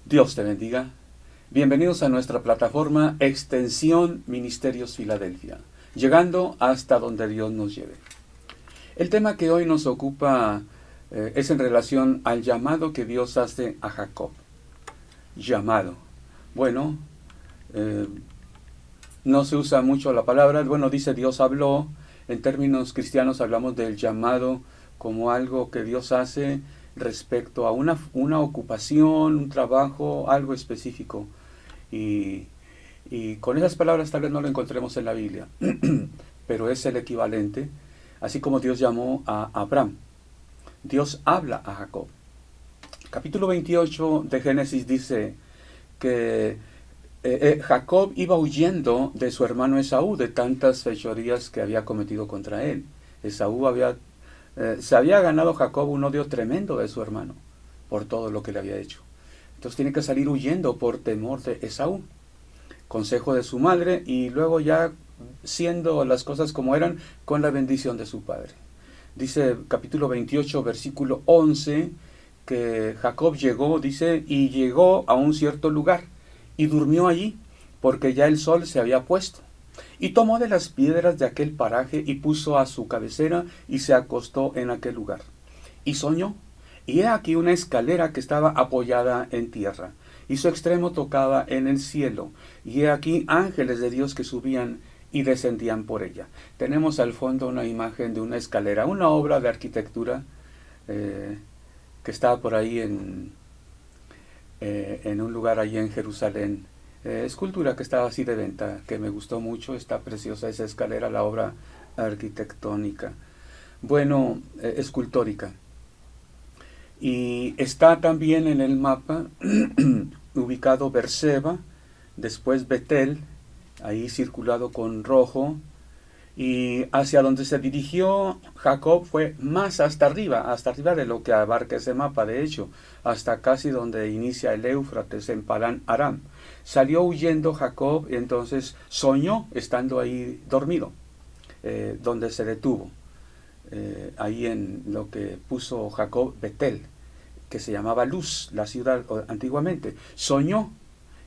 Dios te bendiga. Bienvenidos a nuestra plataforma Extensión Ministerios Filadelfia, llegando hasta donde Dios nos lleve. El tema que hoy nos ocupa es en relación al llamado que Dios hace a Jacob. Llamado. Bueno, no se usa mucho la palabra. Bueno, dice Dios habló. En términos cristianos hablamos del llamado como algo que Dios hace respecto a una ocupación, un trabajo, algo específico. Y con esas palabras tal vez no lo encontremos en la Biblia, pero es el equivalente, así como Dios llamó a Abraham. Dios habla a Jacob. Capítulo 28 de Génesis dice que Jacob iba huyendo de su hermano Esaú, de tantas fechorías que había cometido contra él. Esaú se había ganado Jacob un odio tremendo de su hermano, por todo lo que le había hecho. Entonces tiene que salir huyendo por temor de Esaú. Consejo de su madre y luego ya siendo las cosas como eran, con la bendición de su padre. Dice capítulo 28, versículo 11, que Jacob llegó, dice, y llegó a un cierto lugar, y durmió allí, porque ya el sol se había puesto. Y tomó de las piedras de aquel paraje, y puso a su cabecera, y se acostó en aquel lugar. Y soñó, y he aquí una escalera que estaba apoyada en tierra, y su extremo tocaba en el cielo, y he aquí ángeles de Dios que subían y descendían por ella. Tenemos al fondo una imagen de una escalera, una obra de arquitectura que está por ahí en un lugar allí en Jerusalén. Escultura que estaba así de venta, que me gustó mucho. Está preciosa esa escalera, la obra arquitectónica. Bueno, escultórica. Y está también en el mapa ubicado Berseba, después Betel, ahí circulado con rojo, y hacia donde se dirigió Jacob fue más hasta arriba de lo que abarca ese mapa, de hecho, hasta casi donde inicia el Éufrates, en Padán Aram. Salió huyendo Jacob y entonces soñó estando ahí dormido, donde se detuvo, ahí en lo que puso Jacob Betel, que se llamaba Luz, la ciudad antiguamente. Soñó,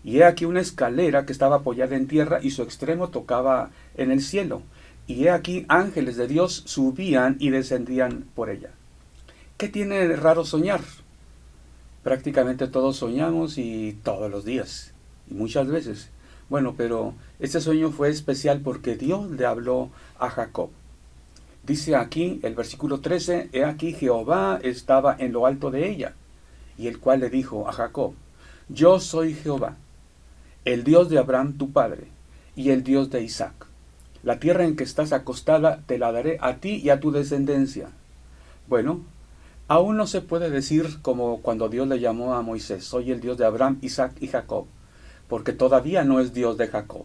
y he aquí una escalera que estaba apoyada en tierra y su extremo tocaba en el cielo. Y he aquí ángeles de Dios subían y descendían por ella. ¿Qué tiene de raro soñar? Prácticamente todos soñamos y todos los días, y muchas veces. Bueno, pero este sueño fue especial porque Dios le habló a Jacob. Dice aquí el versículo 13, he aquí Jehová estaba en lo alto de ella, y el cual le dijo a Jacob, yo soy Jehová, el Dios de Abraham tu padre, y el Dios de Isaac. La tierra en que estás acostada te la daré a ti y a tu descendencia. Bueno, aún no se puede decir como cuando Dios le llamó a Moisés, soy el Dios de Abraham, Isaac y Jacob, porque todavía no es Dios de Jacob.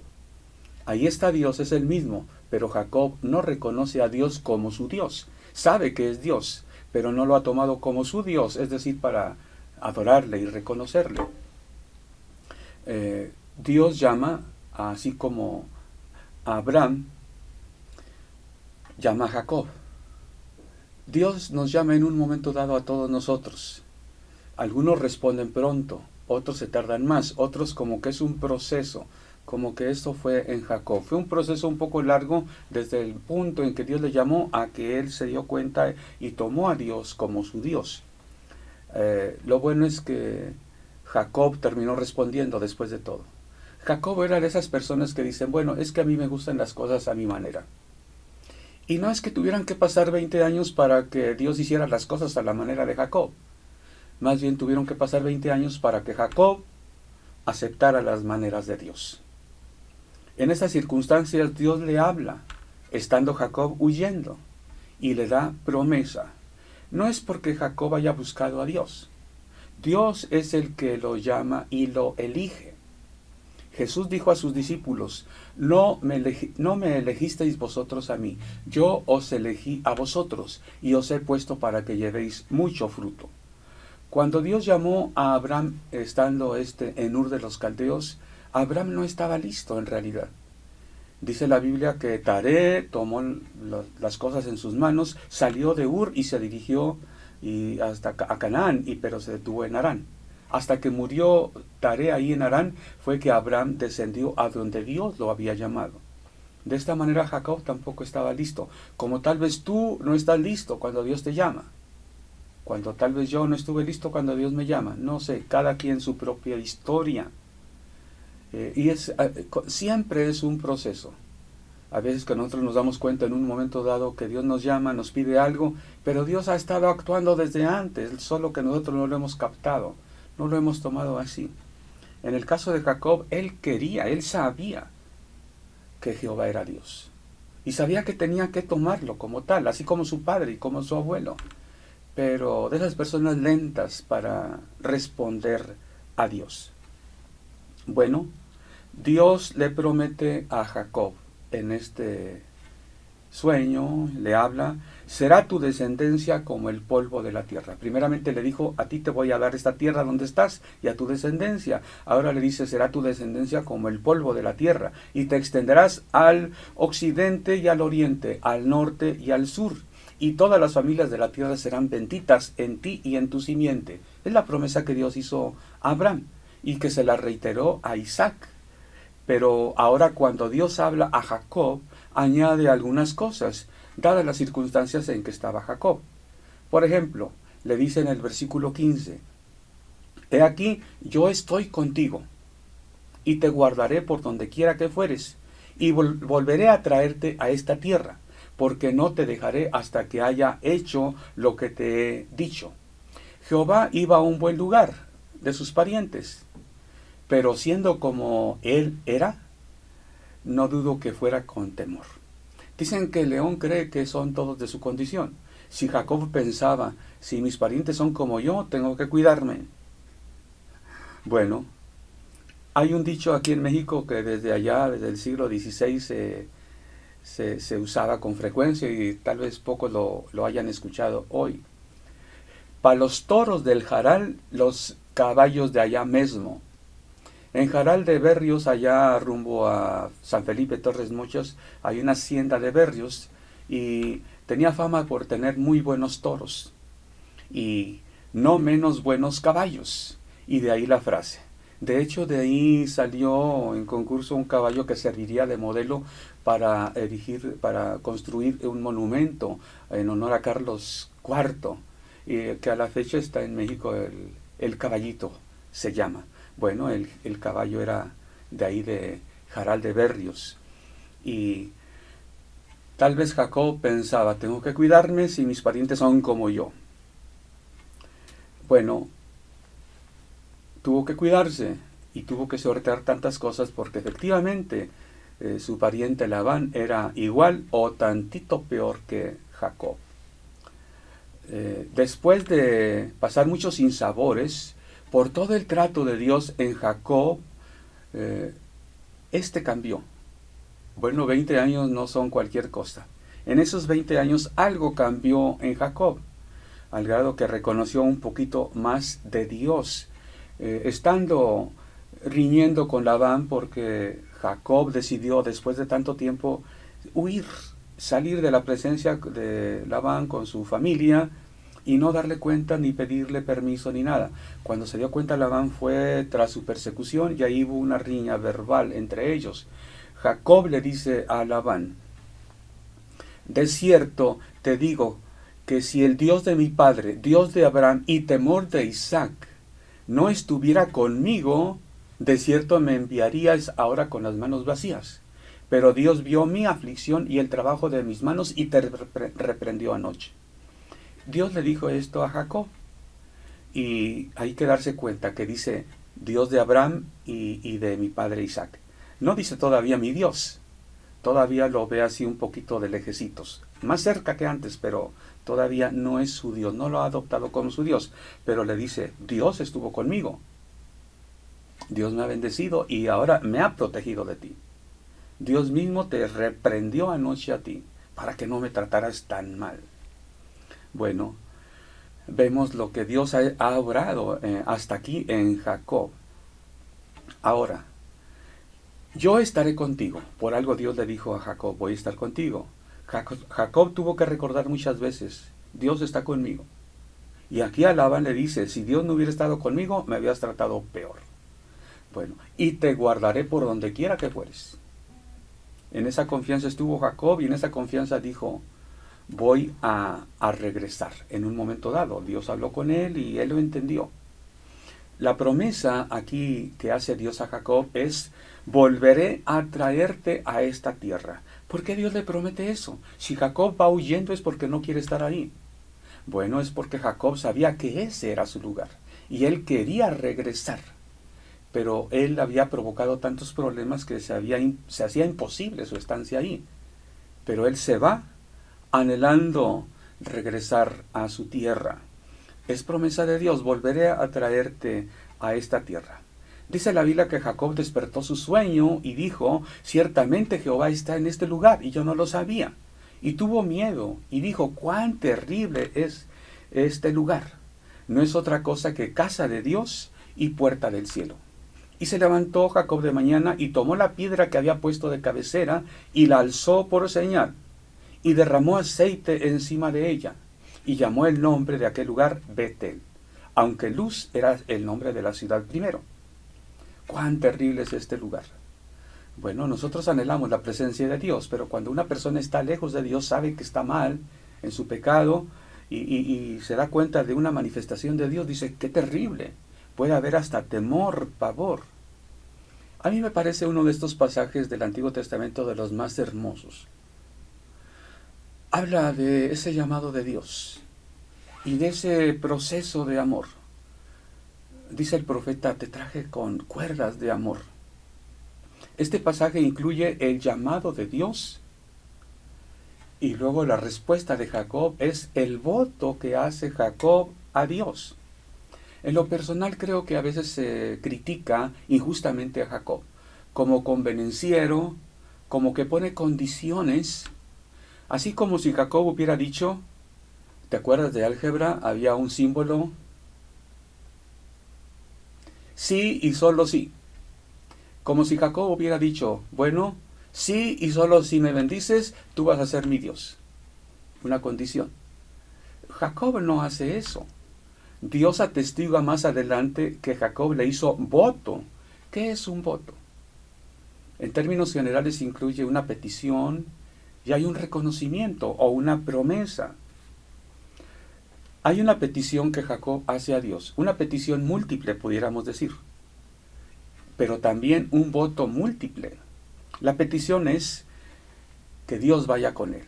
Ahí está Dios, es el mismo, pero Jacob no reconoce a Dios como su Dios. Sabe que es Dios, pero no lo ha tomado como su Dios, es decir, para adorarle y reconocerle. Dios llama, así como Abraham llama a Jacob. Dios nos llama en un momento dado a todos nosotros. Algunos responden pronto, otros se tardan más, otros como que es un proceso, como que esto fue en Jacob. Fue un proceso un poco largo desde el punto en que Dios le llamó a que él se dio cuenta y tomó a Dios como su Dios. Lo bueno es que Jacob terminó respondiendo después de todo. Jacob era de esas personas que dicen, bueno, es que a mí me gustan las cosas a mi manera. Y no es que tuvieran que pasar 20 años para que Dios hiciera las cosas a la manera de Jacob. Más bien tuvieron que pasar 20 años para que Jacob aceptara las maneras de Dios. En esas circunstancias Dios le habla, estando Jacob huyendo, y le da promesa. No es porque Jacob haya buscado a Dios. Dios es el que lo llama y lo elige. Jesús dijo a sus discípulos, no me elegisteis vosotros a mí, yo os elegí a vosotros y os he puesto para que llevéis mucho fruto. Cuando Dios llamó a Abraham, estando en Ur de los Caldeos, Abraham no estaba listo en realidad. Dice la Biblia que Taré tomó las cosas en sus manos, salió de Ur y se dirigió hasta a Canaán, pero se detuvo en Harán. hasta que murió Taré ahí en Harán, fue que Abraham descendió a donde Dios lo había llamado. De esta manera Jacob tampoco estaba listo, como tal vez tú no estás listo cuando Dios te llama, cuando tal vez yo no estuve listo cuando Dios me llama. No sé, cada quien su propia historia. Siempre es un proceso. A veces que nosotros nos damos cuenta en un momento dado que Dios nos llama, nos pide algo, pero Dios ha estado actuando desde antes, solo que nosotros no lo hemos captado, no lo hemos tomado así. En el caso de Jacob, él sabía que Jehová era Dios. Y sabía que tenía que tomarlo como tal, así como su padre y como su abuelo. Pero de esas personas lentas para responder a Dios. Bueno, Dios le promete a Jacob en este sueño, le habla, será tu descendencia como el polvo de la tierra. Primeramente le dijo, a ti te voy a dar esta tierra donde estás y a tu descendencia. Ahora le dice, será tu descendencia como el polvo de la tierra y te extenderás al occidente y al oriente, al norte y al sur. Y todas las familias de la tierra serán benditas en ti y en tu simiente. Es la promesa que Dios hizo a Abraham y que se la reiteró a Isaac. Pero ahora cuando Dios habla a Jacob, añade algunas cosas, dadas las circunstancias en que estaba Jacob. Por ejemplo, le dice en el versículo 15, he aquí, yo estoy contigo, y te guardaré por donde quiera que fueres, y volveré a traerte a esta tierra, porque no te dejaré hasta que haya hecho lo que te he dicho. Jehová iba a un buen lugar de sus parientes, pero siendo como él era, no dudo que fuera con temor. Dicen que el león cree que son todos de su condición. Si Jacob pensaba, si mis parientes son como yo, tengo que cuidarme. Bueno, hay un dicho aquí en México que desde allá, desde el siglo XVI, se usaba con frecuencia y tal vez pocos lo hayan escuchado hoy. Para los toros del Jaral, los caballos de allá mismo. En Jaral de Berrios, allá rumbo a San Felipe Torres Mochas, hay una hacienda de berrios y tenía fama por tener muy buenos toros y no menos buenos caballos. Y de ahí la frase. De hecho, de ahí salió en concurso un caballo que serviría de modelo para construir un monumento en honor a Carlos IV, que a la fecha está en México, el caballito se llama. Bueno, el caballo era de ahí de Jaral de Berrios. Y tal vez Jacob pensaba, tengo que cuidarme si mis parientes son como yo. Bueno, tuvo que cuidarse y tuvo que sortear tantas cosas porque efectivamente su pariente Labán era igual o tantito peor que Jacob. Después de pasar muchos sinsabores, por todo el trato de Dios en Jacob, cambió. Bueno, 20 años no son cualquier cosa. En esos 20 años algo cambió en Jacob, al grado que reconoció un poquito más de Dios, estando riñendo con Labán porque Jacob decidió después de tanto tiempo huir, salir de la presencia de Labán con su familia y no darle cuenta ni pedirle permiso ni nada. Cuando se dio cuenta Labán fue tras su persecución y ahí hubo una riña verbal entre ellos. Jacob le dice a Labán, de cierto te digo que si el Dios de mi padre, Dios de Abraham y temor de Isaac, no estuviera conmigo, de cierto me enviarías ahora con las manos vacías. Pero Dios vio mi aflicción y el trabajo de mis manos y te reprendió anoche. Dios le dijo esto a Jacob. Y hay que darse cuenta que dice Dios de Abraham y de mi padre Isaac. No dice todavía mi Dios. Todavía lo ve así un poquito de lejecitos. Más cerca que antes, pero todavía no es su Dios. No lo ha adoptado como su Dios. Pero le dice, Dios estuvo conmigo. Dios me ha bendecido y ahora me ha protegido de ti. Dios mismo te reprendió anoche a ti para que no me trataras tan mal. Bueno, vemos lo que Dios ha obrado hasta aquí en Jacob. Ahora, yo estaré contigo. Por algo Dios le dijo a Jacob, voy a estar contigo. Jacob tuvo que recordar muchas veces, Dios está conmigo. Y aquí a Labán le dice, si Dios no hubiera estado conmigo, me habías tratado peor. Bueno, y te guardaré por donde quiera que fueres. En esa confianza estuvo Jacob y en esa confianza dijo, voy a regresar en un momento dado. Dios habló con él y él lo entendió. La promesa aquí que hace Dios a Jacob es, volveré a traerte a esta tierra. ¿Por qué Dios le promete eso? Si Jacob va huyendo es porque no quiere estar ahí. Bueno, es porque Jacob sabía que ese era su lugar y él quería regresar. Pero él había provocado tantos problemas que se hacía imposible su estancia ahí. Pero él se va anhelando regresar a su tierra. Es promesa de Dios, volveré a traerte a esta tierra. Dice la Biblia que Jacob despertó su sueño y dijo, ciertamente Jehová está en este lugar y yo no lo sabía. Y tuvo miedo y dijo, cuán terrible es este lugar. No es otra cosa que casa de Dios y puerta del cielo. Y se levantó Jacob de mañana y tomó la piedra que había puesto de cabecera y la alzó por señal y derramó aceite encima de ella y llamó el nombre de aquel lugar Betel, aunque Luz era el nombre de la ciudad primero. ¡Cuán terrible es este lugar! Bueno, nosotros anhelamos la presencia de Dios, pero cuando una persona está lejos de Dios, sabe que está mal en su pecado y se da cuenta de una manifestación de Dios, dice, ¡qué terrible! Puede haber hasta temor, pavor. A mí me parece uno de estos pasajes del Antiguo Testamento de los más hermosos. Habla de ese llamado de Dios y de ese proceso de amor. Dice el profeta, te traje con cuerdas de amor. Este pasaje incluye el llamado de Dios y luego la respuesta de Jacob es el voto que hace Jacob a Dios. En lo personal creo que a veces se critica injustamente a Jacob, como convenenciero, como que pone condiciones, así como si Jacob hubiera dicho, ¿te acuerdas de álgebra? Había un símbolo, sí y solo sí. Como si Jacob hubiera dicho, bueno, sí y solo si me bendices, tú vas a ser mi Dios. Una condición. Jacob no hace eso. Dios atestigua más adelante que Jacob le hizo voto. ¿Qué es un voto? En términos generales incluye una petición y hay un reconocimiento o una promesa. Hay una petición que Jacob hace a Dios, una petición múltiple pudiéramos decir, pero también un voto múltiple. La petición es que Dios vaya con él.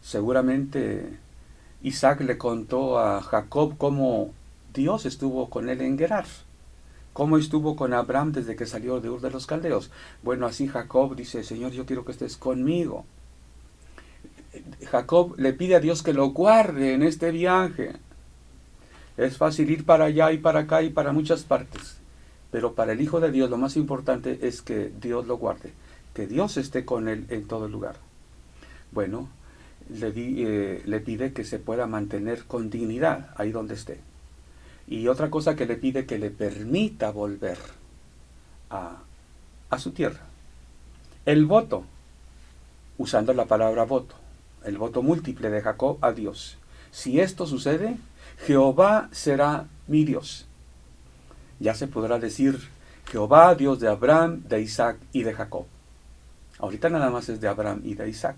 Seguramente Isaac le contó a Jacob cómo Dios estuvo con él en Gerar, cómo estuvo con Abraham desde que salió de Ur de los Caldeos. Bueno, así Jacob dice, Señor, yo quiero que estés conmigo. Jacob le pide a Dios que lo guarde en este viaje. Es fácil ir para allá y para acá y para muchas partes, pero para el Hijo de Dios lo más importante es que Dios lo guarde, que Dios esté con él en todo lugar. Bueno, le pide que se pueda mantener con dignidad ahí donde esté. Y otra cosa que le pide, que le permita volver a su tierra. El voto, usando la palabra voto, el voto múltiple de Jacob a Dios. Si esto sucede, Jehová será mi Dios. Ya se podrá decir Jehová, Dios de Abraham, de Isaac y de Jacob. Ahorita nada más es de Abraham y de Isaac.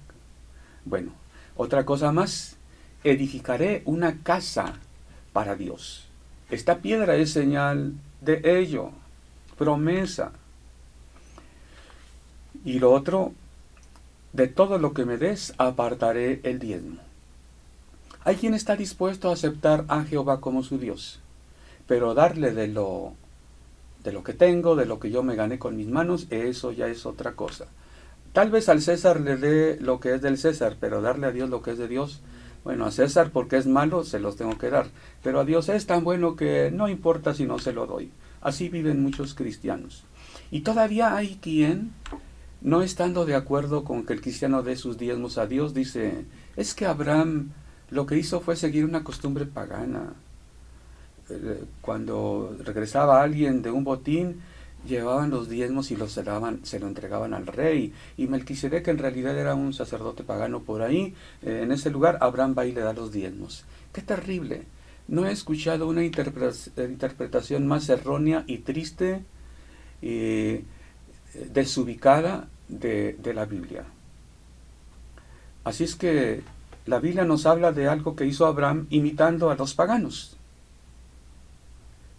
Bueno, otra cosa más, edificaré una casa para Dios. Esta piedra es señal de ello, promesa. Y lo otro, de todo lo que me des, apartaré el diezmo. Hay quien está dispuesto a aceptar a Jehová como su Dios, pero darle de lo que tengo, de lo que yo me gané con mis manos, eso ya es otra cosa. Tal vez al César le dé lo que es del César, pero darle a Dios lo que es de Dios, bueno, a César porque es malo se los tengo que dar, pero a Dios es tan bueno que no importa si no se lo doy. Así viven muchos cristianos. Y todavía hay quien, no estando de acuerdo con que el cristiano dé sus diezmos a Dios, dice, es que Abraham lo que hizo fue seguir una costumbre pagana. Cuando regresaba alguien de un botín, llevaban los diezmos y se lo entregaban al rey. Y Melquisedec, que en realidad era un sacerdote pagano por ahí, en ese lugar Abraham va y le da los diezmos. ¡Qué terrible! No he escuchado una interpretación más errónea y triste y desubicada de la Biblia. Así es que la Biblia nos habla de algo que hizo Abraham imitando a los paganos.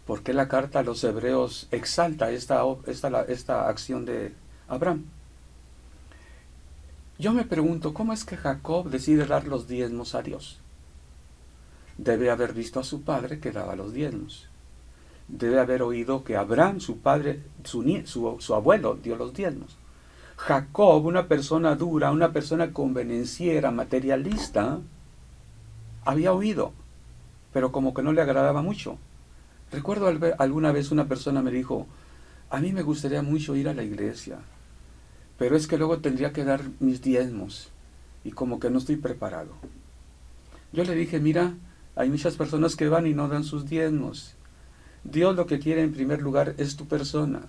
¿Por qué la carta a los hebreos exalta esta acción de Abraham? Yo me pregunto, ¿cómo es que Jacob decide dar los diezmos a Dios? Debe haber visto a su padre que daba los diezmos. Debe haber oído que Abraham, su padre, su abuelo, dio los diezmos. Jacob, una persona dura, una persona convenenciera, materialista, había oído, pero como que no le agradaba mucho. Recuerdo alguna vez una persona me dijo, a mí me gustaría mucho ir a la iglesia, pero es que luego tendría que dar mis diezmos y como que no estoy preparado. Yo le dije, mira, hay muchas personas que van y no dan sus diezmos. Dios lo que quiere en primer lugar es tu persona.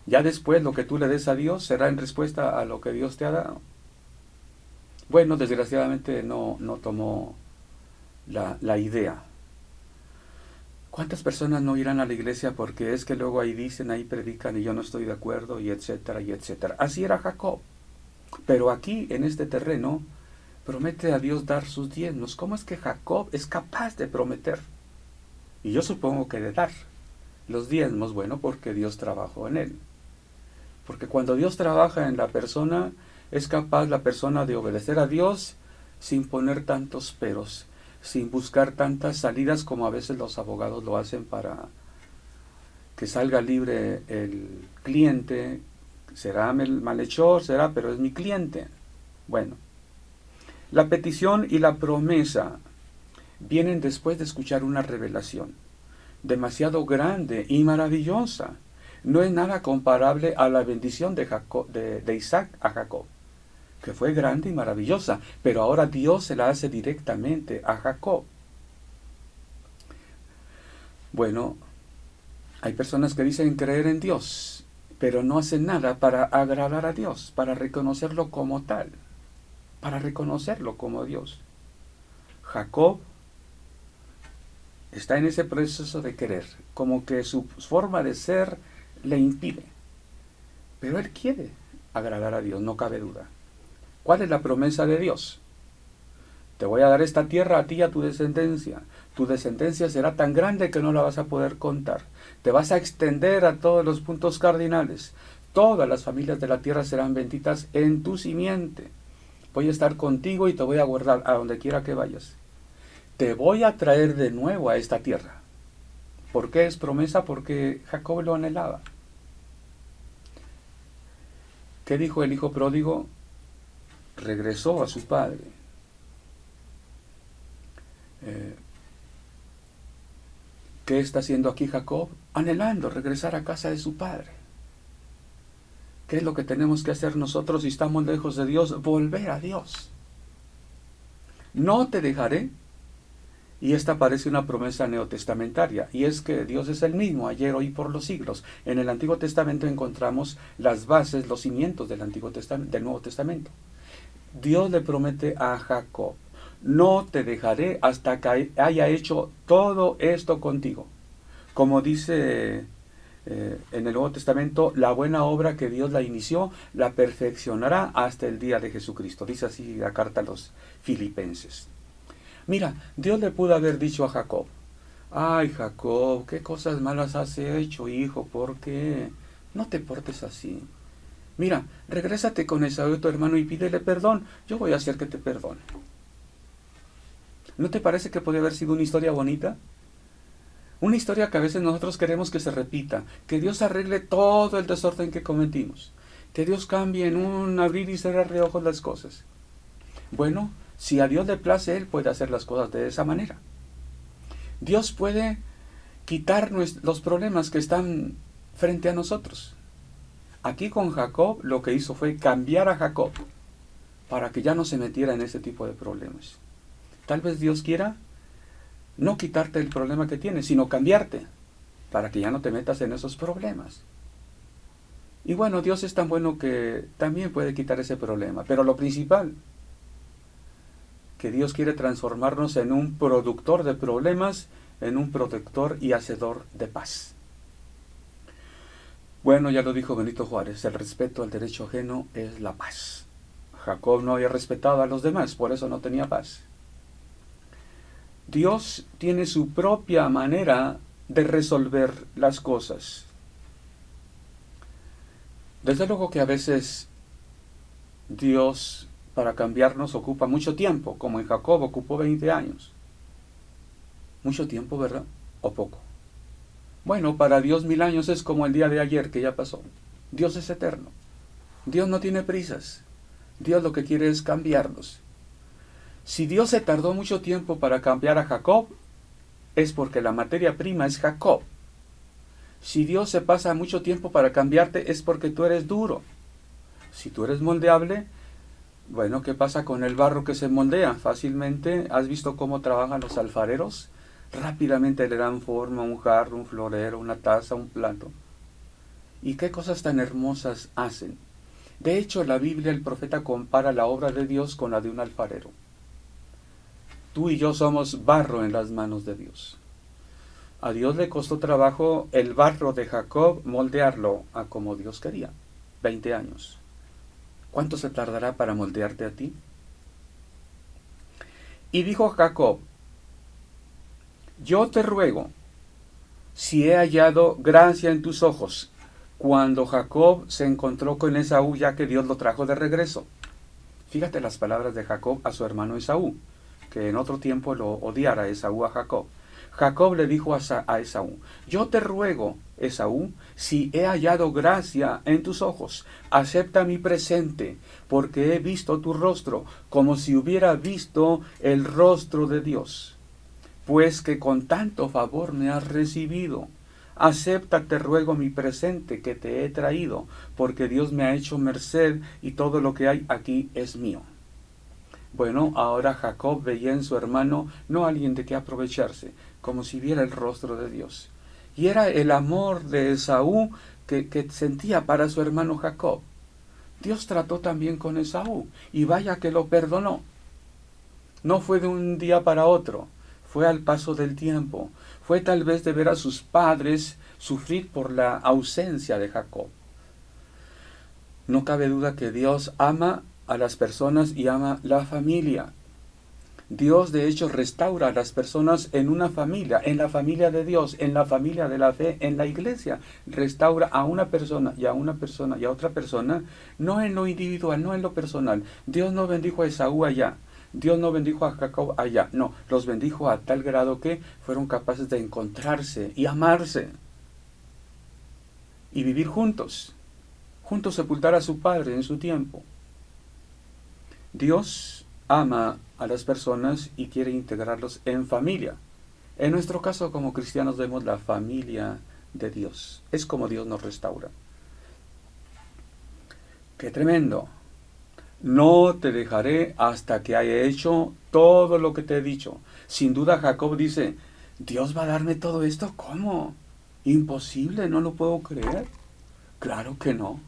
Ya después lo que tú le des a Dios será en respuesta a lo que Dios te ha dado. Bueno, desgraciadamente no tomó la idea. ¿Cuántas personas no irán a la iglesia porque es que luego ahí dicen, ahí predican y yo no estoy de acuerdo y etcétera y etcétera? Así era Jacob. Pero aquí, en este terreno, promete a Dios dar sus diezmos. ¿Cómo es que Jacob es capaz de prometer? Y yo supongo que de dar los diezmos, bueno, porque Dios trabajó en él. Porque cuando Dios trabaja en la persona, es capaz la persona de obedecer a Dios sin poner tantos peros, sin buscar tantas salidas como a veces los abogados lo hacen para que salga libre el cliente. Será el malhechor, será, pero es mi cliente. Bueno, la petición y la promesa vienen después de escuchar una revelación demasiado grande y maravillosa. No es nada comparable a la bendición de Isaac a Jacob, que fue grande y maravillosa, pero ahora Dios se la hace directamente a Jacob. Bueno, hay personas que dicen creer en Dios, pero no hacen nada para agradar a Dios, para reconocerlo como tal, para reconocerlo como Dios. Jacob está en ese proceso de querer, como que su forma de ser le impide. Pero él quiere agradar a Dios, no cabe duda. ¿Cuál es la promesa de Dios? Te voy a dar esta tierra a ti y a tu descendencia. Tu descendencia será tan grande que no la vas a poder contar. Te vas a extender a todos los puntos cardinales. Todas las familias de la tierra serán benditas en tu simiente. Voy a estar contigo y te voy a guardar a donde quiera que vayas. Te voy a traer de nuevo a esta tierra. ¿Por qué es promesa? Porque Jacob lo anhelaba. ¿Qué dijo el hijo pródigo? Regresó a su padre. ¿Qué está haciendo aquí Jacob? Anhelando regresar a casa de su padre. ¿Qué es lo que tenemos que hacer nosotros si estamos lejos de Dios? Volver a Dios. No te dejaré. Y esta parece una promesa neotestamentaria, y es que Dios es el mismo ayer, hoy, por los siglos. En el Antiguo Testamento encontramos las bases, los cimientos del Nuevo Testamento. Dios le promete a Jacob, no te dejaré hasta que haya hecho todo esto contigo. Como dice en el Nuevo Testamento, la buena obra que Dios la inició, la perfeccionará hasta el día de Jesucristo. Dice así la carta a los Filipenses. Mira, Dios le pudo haber dicho a Jacob, ay Jacob, qué cosas malas has hecho, hijo, ¿por qué? No te portes así. Mira, regrésate con Esaú, tu hermano, y pídele perdón, yo voy a hacer que te perdone. ¿No te parece que podría haber sido una historia bonita? Una historia que a veces nosotros queremos que se repita, que Dios arregle todo el desorden que cometimos, que Dios cambie en un abrir y cerrar de ojos las cosas. Bueno, si a Dios le place, Él puede hacer las cosas de esa manera. Dios puede quitar los problemas que están frente a nosotros. Aquí con Jacob lo que hizo fue cambiar a Jacob para que ya no se metiera en ese tipo de problemas. Tal vez Dios quiera no quitarte el problema que tienes, sino cambiarte para que ya no te metas en esos problemas. Y bueno, Dios es tan bueno que también puede quitar ese problema, pero lo principal, que Dios quiere transformarnos en un productor de problemas, en un protector y hacedor de paz. Bueno, ya lo dijo Benito Juárez, el respeto al derecho ajeno es la paz. Jacob no había respetado a los demás, por eso no tenía paz. Dios tiene su propia manera de resolver las cosas. Desde luego que a veces Dios para cambiarnos ocupa mucho tiempo, como en Jacob ocupó 20 años. Mucho tiempo, ¿verdad? ¿O poco? Bueno, para Dios 1000 años es como el día de ayer que ya pasó. Dios es eterno. Dios no tiene prisas. Dios lo que quiere es cambiarnos. Si Dios se tardó mucho tiempo para cambiar a Jacob, es porque la materia prima es Jacob. Si Dios se pasa mucho tiempo para cambiarte, es porque tú eres duro. Si tú eres moldeable, bueno, ¿qué pasa con el barro que se moldea? Fácilmente, ¿has visto cómo trabajan los alfareros? Rápidamente le dan forma a un jarro, un florero, una taza, un plato. ¿Y qué cosas tan hermosas hacen? De hecho, en la Biblia el profeta compara la obra de Dios con la de un alfarero. Tú y yo somos barro en las manos de Dios. A Dios le costó trabajo el barro de Jacob moldearlo a como Dios quería. 20 años. ¿Cuánto se tardará para moldearte a ti? Y dijo Jacob, yo te ruego, si he hallado gracia en tus ojos. Cuando Jacob se encontró con Esaú, ya que Dios lo trajo de regreso. Fíjate las palabras de Jacob a su hermano Esaú, que en otro tiempo lo odiara Esaú a Jacob. Jacob le dijo a Esaú, yo te ruego, Esaú, si he hallado gracia en tus ojos, acepta mi presente, porque he visto tu rostro, como si hubiera visto el rostro de Dios. Pues que con tanto favor me has recibido. Acepta, te ruego, mi presente que te he traído, porque Dios me ha hecho merced y todo lo que hay aquí es mío. Bueno, ahora Jacob veía en su hermano no alguien de qué aprovecharse, como si viera el rostro de Dios. Y era el amor de Esaú que sentía para su hermano Jacob. Dios trató también con Esaú, y vaya que lo perdonó. No fue de un día para otro, fue al paso del tiempo. Fue tal vez de ver a sus padres sufrir por la ausencia de Jacob. No cabe duda que Dios ama a las personas y ama la familia. Dios de hecho restaura a las personas en una familia, en la familia de Dios, en la familia de la fe, en la iglesia. Restaura a una persona y a una persona y a otra persona, no en lo individual, no en lo personal. Dios no bendijo a Esaú allá. Dios no bendijo a Jacob allá, no, los bendijo a tal grado que fueron capaces de encontrarse y amarse y vivir juntos sepultar a su padre en su tiempo. Dios ama a las personas y quiere integrarlos en familia. En nuestro caso como cristianos vemos la familia de Dios. Es como Dios nos restaura. ¡Qué tremendo! No te dejaré hasta que haya hecho todo lo que te he dicho. Sin duda Jacob dice, ¿Dios va a darme todo esto? ¿Cómo? Imposible, no lo puedo creer. Claro que no,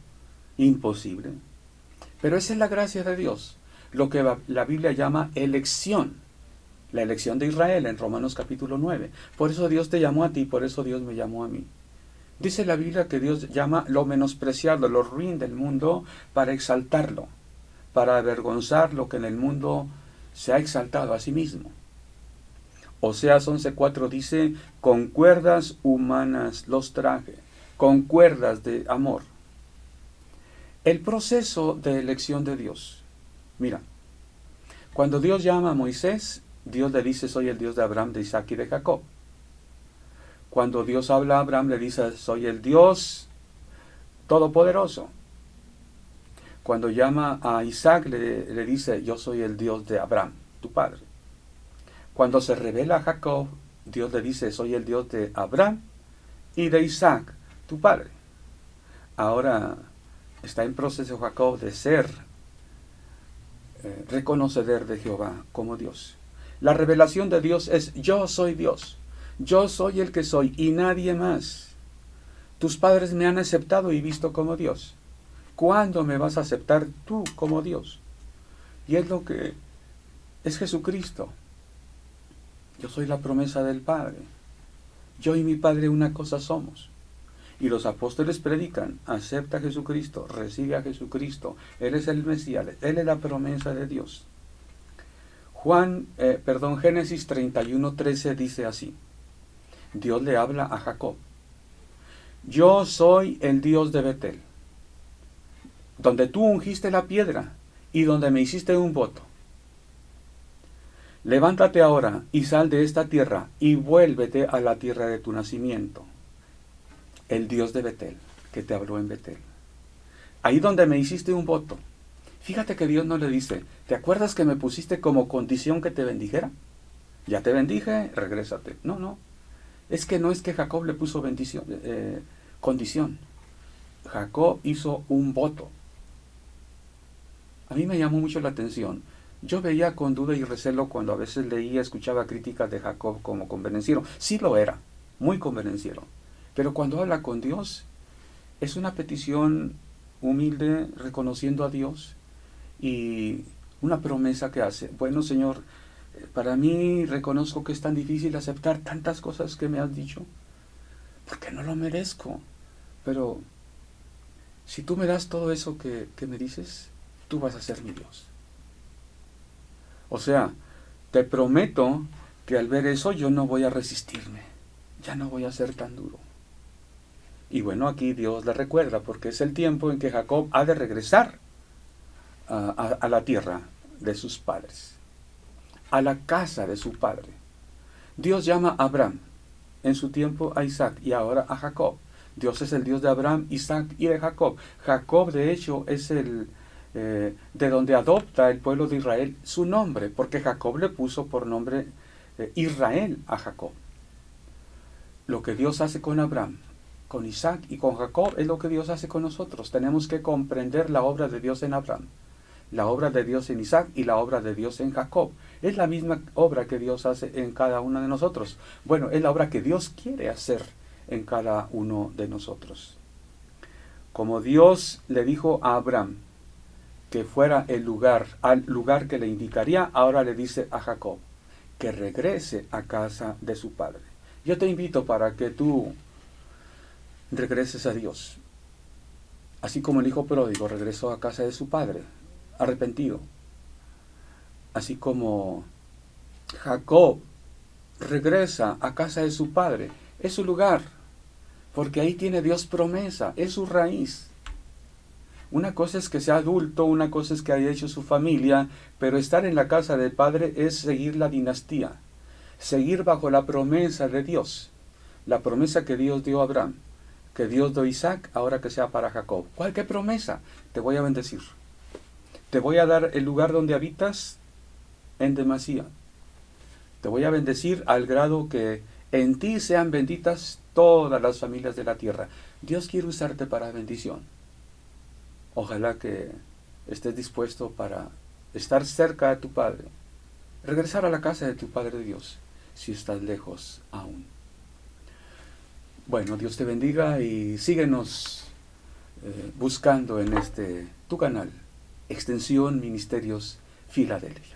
imposible. Pero esa es la gracia de Dios, lo que la Biblia llama elección. La elección de Israel en Romanos capítulo 9. Por eso Dios te llamó a ti, por eso Dios me llamó a mí. Dice la Biblia que Dios llama lo menospreciado, lo ruin del mundo, para exaltarlo, para avergonzar lo que en el mundo se ha exaltado a sí mismo. Oseas 11:4 dice, con cuerdas humanas los traje, con cuerdas de amor. El proceso de elección de Dios. Mira, cuando Dios llama a Moisés, Dios le dice, soy el Dios de Abraham, de Isaac y de Jacob. Cuando Dios habla a Abraham, le dice, soy el Dios todopoderoso. Cuando llama a Isaac, le dice, yo soy el Dios de Abraham, tu padre. Cuando se revela a Jacob, Dios le dice, soy el Dios de Abraham y de Isaac, tu padre. Ahora está en proceso Jacob de ser reconocedor de Jehová como Dios. La revelación de Dios es, yo soy Dios, yo soy el que soy y nadie más. Tus padres me han aceptado y visto como Dios. ¿Cuándo me vas a aceptar tú como Dios? Y es lo que es Jesucristo. Yo soy la promesa del Padre. Yo y mi Padre una cosa somos. Y los apóstoles predican, acepta a Jesucristo, recibe a Jesucristo. Él es el Mesías, Él es la promesa de Dios. Génesis 31:13 dice así. Dios le habla a Jacob. Yo soy el Dios de Betel, donde tú ungiste la piedra y donde me hiciste un voto. Levántate ahora y sal de esta tierra y vuélvete a la tierra de tu nacimiento. El Dios de Betel, que te habló en Betel. Ahí donde me hiciste un voto. Fíjate que Dios no le dice, ¿te acuerdas que me pusiste como condición que te bendijera? Ya te bendije, regrésate. No. Es que Jacob le puso condición. Jacob hizo un voto. A mí me llamó mucho la atención. Yo veía con duda y recelo cuando a veces leía, escuchaba críticas de Jacob como convenenciero. Sí lo era, muy convenenciero. Pero cuando habla con Dios, es una petición humilde, reconociendo a Dios y una promesa que hace. Bueno, Señor, para mí reconozco que es tan difícil aceptar tantas cosas que me has dicho, porque no lo merezco. Pero si tú me das todo eso que me dices, tú vas a ser mi Dios. O sea, te prometo que al ver eso yo no voy a resistirme, ya no voy a ser tan duro. Y bueno, aquí Dios le recuerda, porque es el tiempo en que Jacob ha de regresar a la tierra de sus padres, a la casa de su padre. Dios llama a Abraham, en su tiempo a Isaac y ahora a Jacob. Dios es el Dios de Abraham, Isaac y de Jacob. Jacob, de hecho, es de donde adopta el pueblo de Israel su nombre, porque Jacob le puso por nombre Israel a Jacob. Lo que Dios hace con Abraham, con Isaac y con Jacob es lo que Dios hace con nosotros. Tenemos que comprender la obra de Dios en Abraham, la obra de Dios en Isaac y la obra de Dios en Jacob. Es la misma obra que Dios hace en cada uno de nosotros. Bueno, es la obra que Dios quiere hacer en cada uno de nosotros. Como Dios le dijo a Abraham que fuera al lugar que le indicaría, ahora le dice a Jacob que regrese a casa de su padre. Yo te invito para que tú regreses a Dios, así como el hijo pródigo regresó a casa de su padre, arrepentido, así como Jacob regresa a casa de su padre. Es su lugar, porque ahí tiene Dios promesa, es su raíz. Una cosa es que sea adulto, una cosa es que haya hecho su familia, pero estar en la casa del padre es seguir la dinastía, seguir bajo la promesa de Dios, la promesa que Dios dio a Abraham, que Dios dio a Isaac, ahora que sea para Jacob. ¿Cuál qué promesa? Te voy a bendecir. Te voy a dar el lugar donde habitas en demasía. Te voy a bendecir al grado que en ti sean benditas todas las familias de la tierra. Dios quiere usarte para bendición. Ojalá que estés dispuesto para estar cerca de tu Padre, regresar a la casa de tu Padre Dios, si estás lejos aún. Bueno, Dios te bendiga y síguenos buscando en tu canal, Extensión Ministerios Filadelfia.